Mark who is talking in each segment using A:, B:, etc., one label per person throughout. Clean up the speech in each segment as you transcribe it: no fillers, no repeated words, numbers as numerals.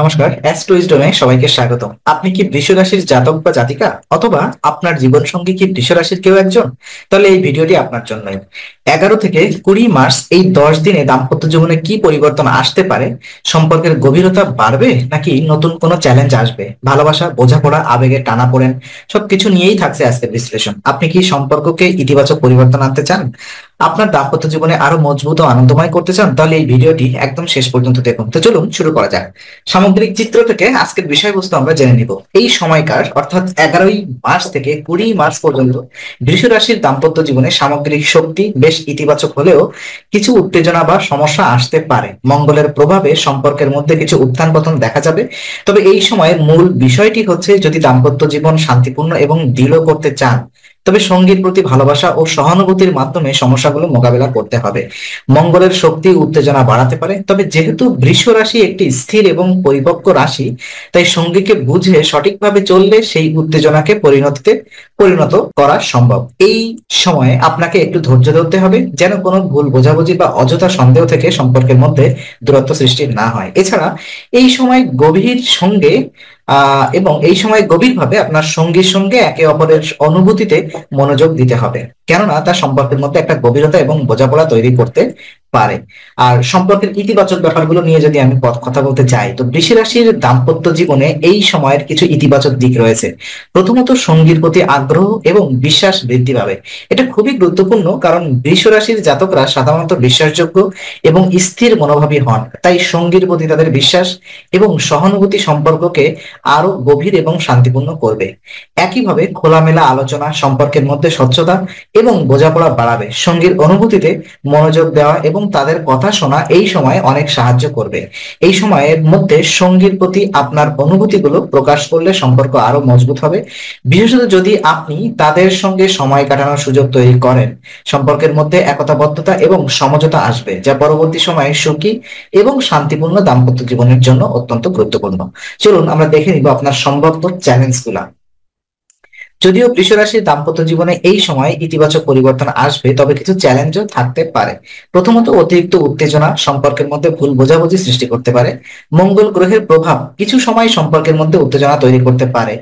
A: নমস্কার, অ্যাস্ট্রো উইজডমে সবাইকে স্বাগত। আপনি কি বৃষ রাশির জাতক বা জাতিকা, অথবা আপনার জীবন সঙ্গী কি বৃষ রাশির কেউ একজন? তাহলে এই ভিডিওটি আপনার জন্যই। 11 থেকে 20 মার্চ এই 10 দিনে দাম্পত্য জীবনে কি পরিবর্তন আসতে পারে? সম্পর্কের গভীরতা বাড়বে নাকি নতুন কোনো চ্যালেঞ্জ আসবে? ভালোবাসা, বোঝাপড়া, আবেগে টানাপোড়েন সবকিছু নিয়েই থাকছে আজকের বিশ্লেষণ। আপনি কি সম্পর্ককে ইতিবাচক পরিবর্তন আনতে চান? আপনার দাম্পত্য জীবনে আরো মজবুত ও আনন্দময় করতে চান? তাহলে এই ভিডিওটি একদম শেষ পর্যন্ত দেখুন। তো চলুন শুরু করা যাক। সামগ্রিক চিত্র থেকে আজকের বিষয়বস্তু আমরা জেনে নিব। এই সময়কার অর্থাৎ 11 মার্চ থেকে 20 মার্চ পর্যন্ত বৃষ রাশির দাম্পত্য জীবনে সামগ্রিক শক্তি বেশ ইতিবাচক হলেও কিছু উত্তেজনা বা সমস্যা আসতে পারে। মঙ্গলের প্রভাবে সম্পর্কের মধ্যে কিছু উত্থান পতন দেখা যাবে। তবে এই সময়ের মূল বিষয়টি হচ্ছে, যদি দাম্পত্য জীবন শান্তিপূর্ণ এবং দৃঢ় করতে চান, তবে সঙ্গীর প্রতি ভালোবাসা ও সহানুভূতির মাধ্যমে সমস্যাগুলো মোকাবেলা করতে হবে। মঙ্গলের শক্তি উত্তেজনা বাড়াতে পারে, তবে যেহেতু বৃষ রাশি একটি স্থির এবং পরিপক্ক রাশি, তাই সঙ্গীকে বুঝে সঠিকভাবে চললে সেই উত্তেজনাকে পরিণত করা সম্ভব। এই সময়ে আপনাকে একটু ধৈর্য ধরতে হবে, যেন কোনো ভুল বোঝাবুঝি বা অযথা সন্দেহ থেকে সম্পর্কের মধ্যে দূরত্ব সৃষ্টি না হয়। এছাড়া এই সময় এই সময় গভীরভাবে আপনার সঙ্গীর সঙ্গে একে অপরের অনুভূতিতে মনোযোগ দিতে হবে, কেননা তা সম্পর্কের মধ্যে একটা গভীরতা এবং বোঝাপড়া তৈরি করতে পারে। আর সম্পর্কের ইতিবাচক ব্যাপারগুলো নিয়ে যদি আমি কথা বলতে চাই, তো বৃষ রাশির দাম্পত্য জীবনে এই সময়ের কিছু ইতিবাচক দিক রয়েছে। প্রথমত, সঙ্গীর প্রতি আগ্রহ এবং বিশ্বাস বৃদ্ধি পাবে। এটা খুবই গুরুত্বপূর্ণ, কারণ বৃষ রাশির জাতকরা সাধারণত বিশ্বাসযোগ্য এবং স্থির মনোভাবী হন। তাই সঙ্গীর প্রতি তাদের বিশ্বাস এবং সহানুভূতি সম্পর্ককে আরো গভীর এবং শান্তিপূর্ণ করবে। একইভাবে খোলামেলা আলোচনা সম্পর্কের মধ্যে স্বচ্ছতা এবং বোঝাপড়া বাড়াবে। সঙ্গীর অনুভূতিতে মনোযোগ দেওয়া এবং তাদের কথা শোনা এই সময় অনেক সাহায্য করবে। এই সময়ের মধ্যে সঙ্গীর প্রতি আপনার অনুভূতিগুলো প্রকাশ করলে সম্পর্ক আরো মজবুত হবে। বিশেষত যদি আপনি তাদের সঙ্গে সময় কাটানোর সুযোগ তৈরি করেন, সম্পর্কের মধ্যে একতাবদ্ধতা এবং সমঝোতা আসবে, যা পরবর্তী সময়ে সুখী এবং শান্তিপূর্ণ দাম্পত্য জীবনের জন্য অত্যন্ত গুরুত্বপূর্ণ। চলুন আমরা দেখে নিব আপনার সম্ভাব্য চ্যালেঞ্জগুলা। যদিও বৃষ রাশির দাম্পত্য জীবনে এই সময় ইতিবাচক পরিবর্তন আসবে, তবে কিছু চ্যালেঞ্জও থাকতে পারে। প্রথমত, অতিরিক্ত উত্তেজনা সম্পর্কের মধ্যে ভুল বোঝাবুঝি সৃষ্টি করতে পারে। মঙ্গল গ্রহের প্রভাব কিছু সময় সম্পর্কের মধ্যে উত্তেজনা তৈরি করতে পারে,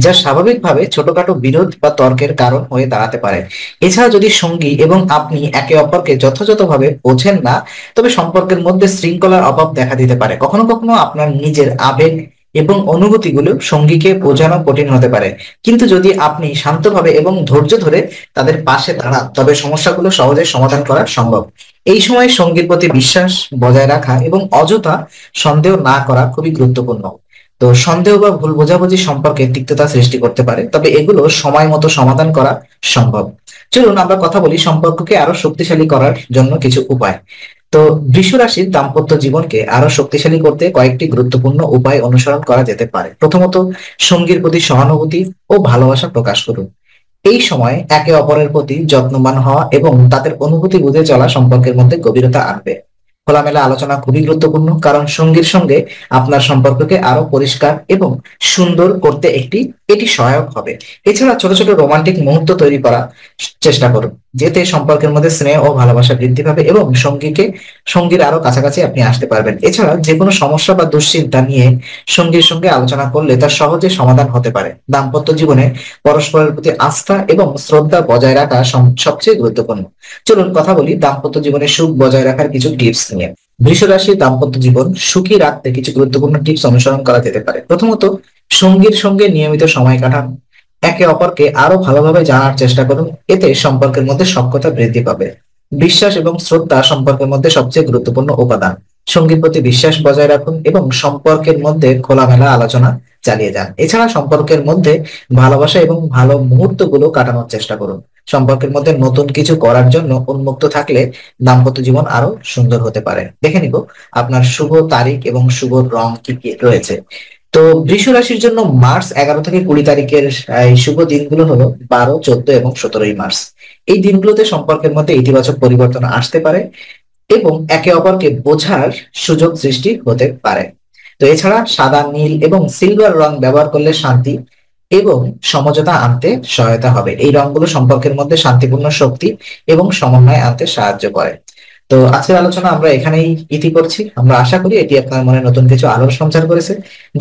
A: যা স্বাভাবিকভাবে ছোটখাটো বিরোধ বা তর্কের কারণ হয়ে দাঁড়াতে পারে। এছাড়া যদি সঙ্গী এবং আপনি একে অপরকে যথাযথভাবে বোঝেন না, তবে সম্পর্কের মধ্যে শৃঙ্খলার অভাব দেখা দিতে পারে। কখনো কখনো আপনার নিজের আবেগ এবং অনুভূতিগুলো সঙ্গীকে বোঝানো কঠিন হতে পারে, কিন্তু যদি আপনি শান্তভাবে এবং ধৈর্য ধরে তাদের পাশে দাঁড়ান, তবে সমস্যাগুলো সহজে সমাধান করা সম্ভব। এই সময় সঙ্গীর প্রতি বিশ্বাস বজায় রাখা এবং অযথা সন্দেহ না করা খুবই গুরুত্বপূর্ণ। তো সন্দেহ বা ভুল বোঝাবুঝি সম্পর্কে তিক্ততা সৃষ্টি করতে পারে, তবে এগুলো সময় মতো সমাধান করা সম্ভব। চলুন আমরা কথা বলি সম্পর্ককে আরো শক্তিশালী করার জন্য কিছু উপায়। তো বৃষ রাশির দাম্পত্য জীবনকে আরো শক্তিশালী করতে কয়েকটি গুরুত্বপূর্ণ উপায় অনুসরণ করা যেতে পারে। প্রথমত, সঙ্গীর প্রতি সহানুভূতি ও ভালোবাসা প্রকাশ করুন। এই সময় একে অপরের প্রতি যত্নবান হওয়া এবং তাদের অনুভূতি বুঝে চলা সম্পর্কের মধ্যে গভীরতা আনবে। খোলামেলা আলোচনা খুবই গুরুত্বপূর্ণ, কারণ সঙ্গীর সঙ্গে আপনার সম্পর্ককে আরো পরিষ্কার এবং সুন্দর করতে এটি সহায়ক হবে। এছাড়া ছোট ছোট রোমান্টিক মুহূর্ত তৈরি করার চেষ্টা করুন, যেতে সম্পর্কের মধ্যে স্নেহ ও ভালোবাসা বৃদ্ধি পাবে এবং সঙ্গীর আরো কাছাকাছি আপনি আসতে পারবেন। এছাড়া যে কোনো সমস্যা বা দুশ্চিন্তা নিয়ে সঙ্গীর সঙ্গে আলোচনা করলে তা সহজে সমাধান হতে পারে। দাম্পত্য জীবনে পরস্পরের প্রতি আস্থা এবং শ্রদ্ধা বজায় রাখা সবচেয়ে গুরুত্বপূর্ণ। চলুন কথা বলি দাম্পত্য জীবনে সুখ বজায় রাখার কিছু টিপস নিয়ে। বৃষ রাশির দাম্পত্য জীবন সুখী রাখতে কিছু গুরুত্বপূর্ণ টিপস অনুসরণ করা যেতে পারে। প্রথমত, সঙ্গীর সঙ্গে নিয়মিত সময় কাটান। একে অপরকে আরো ভালোভাবে জানার চেষ্টা করুন, এতে সম্পর্কের মধ্যে সখ্যতা বৃদ্ধি পাবে। বিশ্বাস এবং শ্রদ্ধা সম্পর্কের মধ্যে সবচেয়ে গুরুত্বপূর্ণ উপাদান। সঙ্গীর প্রতি বিশ্বাস বজায় রাখুন এবং সম্পর্কের মধ্যে খোলামেলা আলোচনা চালিয়ে যান। এছাড়া সম্পর্কের মধ্যে ভালোবাসা এবং ভালো মুহূর্তগুলো কাটানোর চেষ্টা করুন। সম্পর্কের মধ্যে নতুন কিছু করার জন্য উন্মুক্ত থাকলে দাম্পত্য জীবন আরো সুন্দর হতে পারে। দেখে নিব আপনার শুভ তারিখ এবং শুভ রং কি কি রয়েছে। তো বৃষ রাশির জন্য মার্চ 11 থেকে 20 তারিখের এই শুভ দিনগুলো হলো 12, 14 এবং 17 মার্চ। এই দিনগুলোতে সম্পর্কের মধ্যে ইতিবাচক পরিবর্তন আসতে পারে এবং একে অপরকে বোঝার সুযোগ সৃষ্টি হতে পারে। তো এছাড়া সাদা, নীল এবং সিলভার রং ব্যবহার করলে শান্তি এবং সমঝোতা আনতে সহায়তা হবে। এই রংগুলো সম্পর্কের মধ্যে শান্তিপূর্ণ শক্তি এবং সমন্বয় আনতে সাহায্য করে। তো আজকের আলোচনা আমরা এখানেই ইতি করছি। আমরা আশা করি এটি আপনার মনে নতুন কিছু আলোর সঞ্চার করেছে।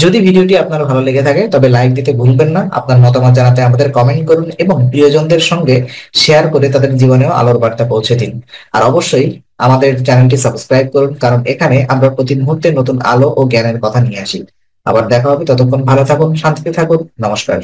A: যদি ভিডিওটি আপনার ভালো লেগে থাকে তবে লাইক দিতে ভুলবেন না। আপনার মতামত জানাতে আমাদের কমেন্ট করুন এবং প্রিয়জনদের সঙ্গে শেয়ার করে তাদের জীবনেও আলোর বার্তা পৌঁছে দিন। আর অবশ্যই আমাদের চ্যানেলটি সাবস্ক্রাইব করুন, কারণ এখানে আমরা প্রতি মুহূর্তে নতুন আলো ও জ্ঞানের কথা নিয়ে আসি। আবার দেখা হবে, ততক্ষণ ভালো থাকুন, শান্তিতে থাকুন, নমস্কার।